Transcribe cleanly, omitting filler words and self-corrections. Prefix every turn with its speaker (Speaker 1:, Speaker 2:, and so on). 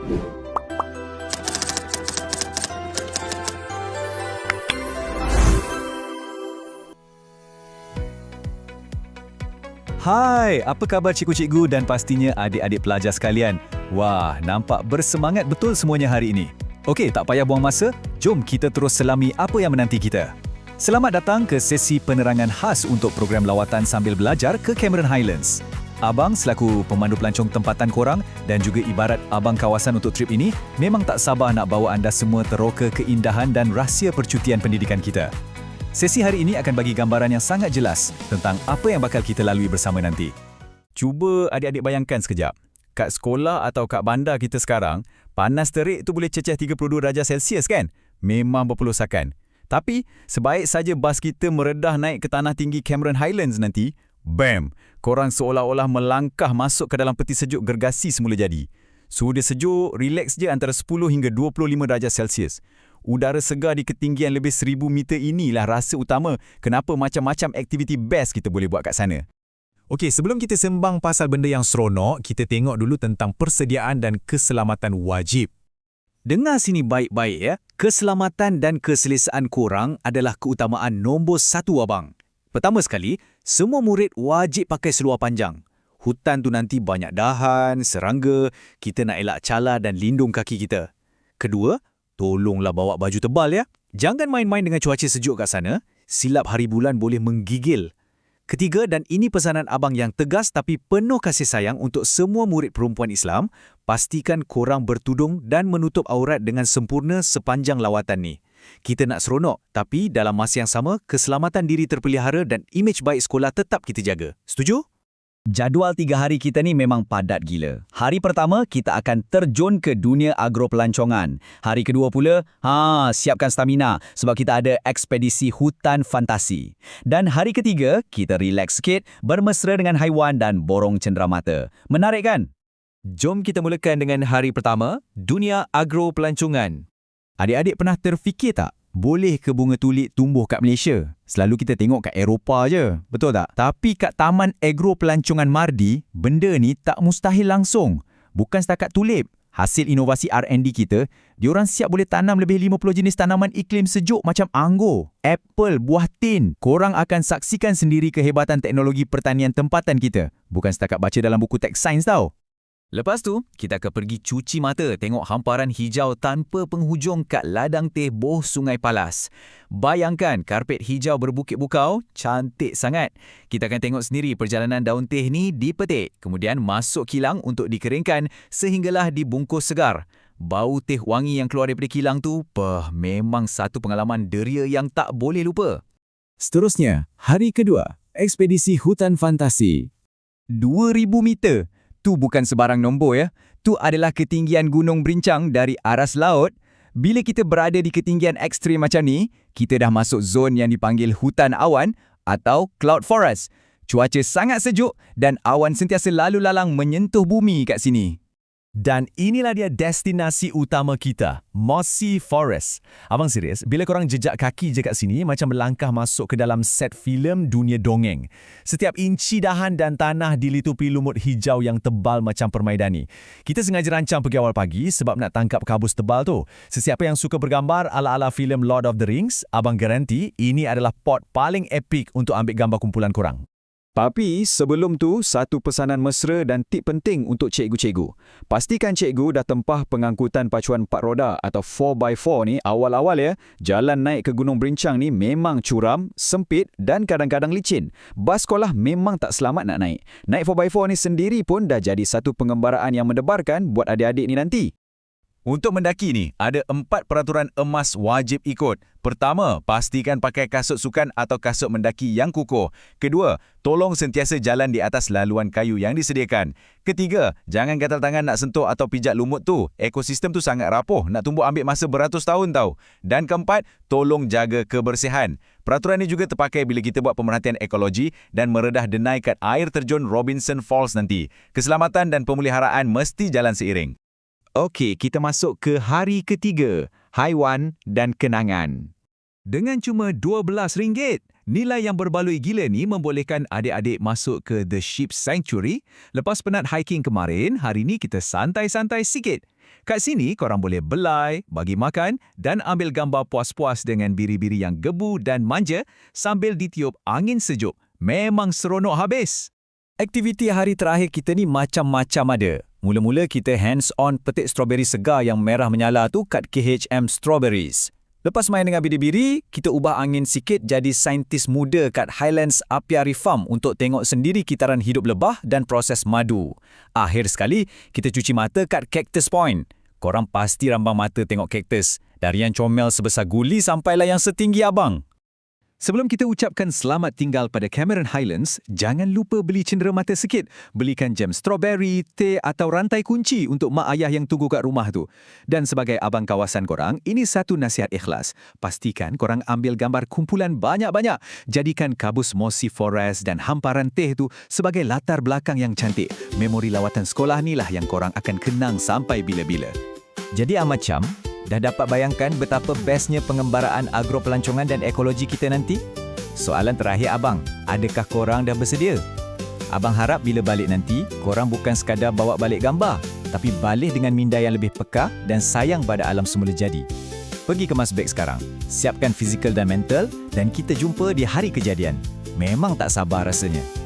Speaker 1: Hai, apa khabar cikgu-cikgu dan pastinya adik-adik pelajar sekalian? Wah, nampak bersemangat betul semuanya hari ini. Okey, tak payah buang masa, jom kita terus selami apa yang menanti kita. Selamat datang ke sesi penerangan khas untuk program lawatan sambil belajar ke Cameron Highlands. Abang selaku pemandu pelancong tempatan korang dan juga ibarat abang kawasan untuk trip ini, memang tak sabar nak bawa anda semua teroka keindahan dan rahsia percutian pendidikan kita. Sesi hari ini akan bagi gambaran yang sangat jelas tentang apa yang bakal kita lalui bersama nanti. Cuba adik-adik bayangkan sekejap. Kat sekolah atau kat bandar kita sekarang, panas terik tu boleh cecah 32 darjah Celsius kan? Memang berpelusakan. Tapi, sebaik saja bas kita meredah naik ke tanah tinggi Cameron Highlands nanti, bam! Korang seolah-olah melangkah masuk ke dalam peti sejuk gergasi semula jadi. Suhu dia sejuk, relax je antara 10 hingga 25 darjah Celsius. Udara segar di ketinggian lebih 1000 meter inilah rasa utama kenapa macam-macam aktiviti best kita boleh buat kat sana.
Speaker 2: Okey, sebelum kita sembang pasal benda yang seronok, kita tengok dulu tentang persediaan dan keselamatan wajib.
Speaker 1: Dengar sini baik-baik ya. Keselamatan dan keselesaan korang adalah keutamaan nombor 1 abang. Pertama sekali, semua murid wajib pakai seluar panjang. Hutan tu nanti banyak dahan, serangga, kita nak elak cala dan lindung kaki kita. Kedua, tolonglah bawa baju tebal ya. Jangan main-main dengan cuaca sejuk kat sana. Silap hari bulan boleh menggigil. Ketiga, dan ini pesanan abang yang tegas tapi penuh kasih sayang untuk semua murid perempuan Islam, pastikan korang bertudung dan menutup aurat dengan sempurna sepanjang lawatan ni. Kita nak seronok, tapi dalam masa yang sama, keselamatan diri terpelihara dan imej baik sekolah tetap kita jaga. Setuju?
Speaker 3: Jadual 3 hari kita ni memang padat gila. Hari pertama, kita akan terjun ke dunia agropelancongan. Hari kedua pula, siapkan stamina sebab kita ada ekspedisi hutan fantasi. Dan hari ketiga, kita relax sikit, bermesra dengan haiwan dan borong cenderamata. Menarik kan?
Speaker 1: Jom kita mulakan dengan hari pertama, dunia agropelancongan.
Speaker 3: Adik-adik pernah terfikir tak? Boleh ke bunga tulip tumbuh kat Malaysia? Selalu kita tengok kat Eropah je, betul tak? Tapi kat Taman Agro Pelancongan Mardi, benda ni tak mustahil langsung. Bukan setakat tulip. Hasil inovasi R&D kita, diorang siap boleh tanam lebih 50 jenis tanaman iklim sejuk macam anggur, apple, buah tin. Korang akan saksikan sendiri kehebatan teknologi pertanian tempatan kita. Bukan setakat baca dalam buku teks sains tau.
Speaker 1: Lepas tu, kita akan pergi cuci mata tengok hamparan hijau tanpa penghujung kat ladang teh Boh Sungai Palas. Bayangkan karpet hijau berbukit bukau, cantik sangat. Kita akan tengok sendiri perjalanan daun teh ni dipetik, kemudian masuk kilang untuk dikeringkan sehinggalah dibungkus segar. Bau teh wangi yang keluar daripada kilang tu, memang satu pengalaman deria yang tak boleh lupa.
Speaker 2: Seterusnya, hari kedua, ekspedisi hutan fantasi.
Speaker 3: 2000 meter. Tu bukan sebarang nombor ya. Tu adalah ketinggian gunung berincang dari aras laut. Bila kita berada di ketinggian ekstrim macam ni, kita dah masuk zon yang dipanggil hutan awan atau cloud forest. Cuaca sangat sejuk dan awan sentiasa lalu lalang menyentuh bumi kat sini.
Speaker 2: Dan inilah dia destinasi utama kita, Mossy Forest. Abang serius, bila korang jejak kaki je kat sini, macam melangkah masuk ke dalam set filem dunia dongeng. Setiap inci dahan dan tanah dilitupi lumut hijau yang tebal macam permaidani. Kita sengaja rancang pergi awal pagi sebab nak tangkap kabus tebal tu. Sesiapa yang suka bergambar ala-ala filem Lord of the Rings, abang garanti ini adalah pot paling epik untuk ambil gambar kumpulan korang.
Speaker 1: Tapi sebelum tu, satu pesanan mesra dan tip penting untuk cikgu-cikgu. Pastikan cikgu dah tempah pengangkutan pacuan 4 roda atau 4x4 ni awal-awal ya. Jalan naik ke Gunung Berincang ni memang curam, sempit dan kadang-kadang licin. Bas sekolah memang tak selamat nak naik. Naik 4x4 ni sendiri pun dah jadi satu pengembaraan yang mendebarkan buat adik-adik ni nanti.
Speaker 2: Untuk mendaki ni, ada 4 peraturan emas wajib ikut. Pertama, pastikan pakai kasut sukan atau kasut mendaki yang kukuh. Kedua, tolong sentiasa jalan di atas laluan kayu yang disediakan. Ketiga, jangan gatal tangan nak sentuh atau pijak lumut tu. Ekosistem tu sangat rapuh, nak tumbuh ambil masa beratus tahun tau. Dan keempat, tolong jaga kebersihan. Peraturan ini juga terpakai bila kita buat pemerhatian ekologi dan meredah denai kat air terjun Robinson Falls nanti. Keselamatan dan pemeliharaan mesti jalan seiring.
Speaker 3: Okey, kita masuk ke hari ketiga, haiwan dan kenangan.
Speaker 2: Dengan cuma RM12,
Speaker 1: Nilai yang berbaloi gila ni membolehkan adik-adik masuk ke The Sheep Sanctuary. Lepas penat hiking kemarin, hari ni kita santai-santai sikit. Kat sini, korang boleh belai, bagi makan dan ambil gambar puas-puas dengan biri-biri yang gebu dan manja sambil ditiup angin sejuk. Memang seronok habis. Aktiviti hari terakhir kita ni macam-macam ada. Mula-mula kita hands-on petik strawberry segar yang merah menyala tu kat KHM Strawberries. Lepas main dengan biri-biri, kita ubah angin sikit jadi saintis muda kat Highlands Apiary Farm untuk tengok sendiri kitaran hidup lebah dan proses madu. Akhir sekali, kita cuci mata kat Cactus Point. Korang pasti rambang mata tengok kaktus. Dari yang comel sebesar guli sampailah yang setinggi abang. Sebelum kita ucapkan selamat tinggal pada Cameron Highlands, jangan lupa beli cenderamata sikit. Belikan jam strawberry, teh atau rantai kunci untuk mak ayah yang tunggu kat rumah tu. Dan sebagai abang kawasan korang, ini satu nasihat ikhlas. Pastikan korang ambil gambar kumpulan banyak-banyak. Jadikan kabus mossy forest dan hamparan teh tu sebagai latar belakang yang cantik. Memori lawatan sekolah ni lah yang korang akan kenang sampai bila-bila.
Speaker 3: Jadi Ahmad Syam, dah dapat bayangkan betapa bestnya pengembaraan agropelancongan dan ekologi kita nanti? Soalan terakhir abang, adakah korang dah bersedia? Abang harap bila balik nanti, korang bukan sekadar bawa balik gambar, tapi balik dengan minda yang lebih peka dan sayang pada alam semula jadi. Pergi kemas beg sekarang, siapkan fizikal dan mental dan kita jumpa di hari kejadian. Memang tak sabar rasanya.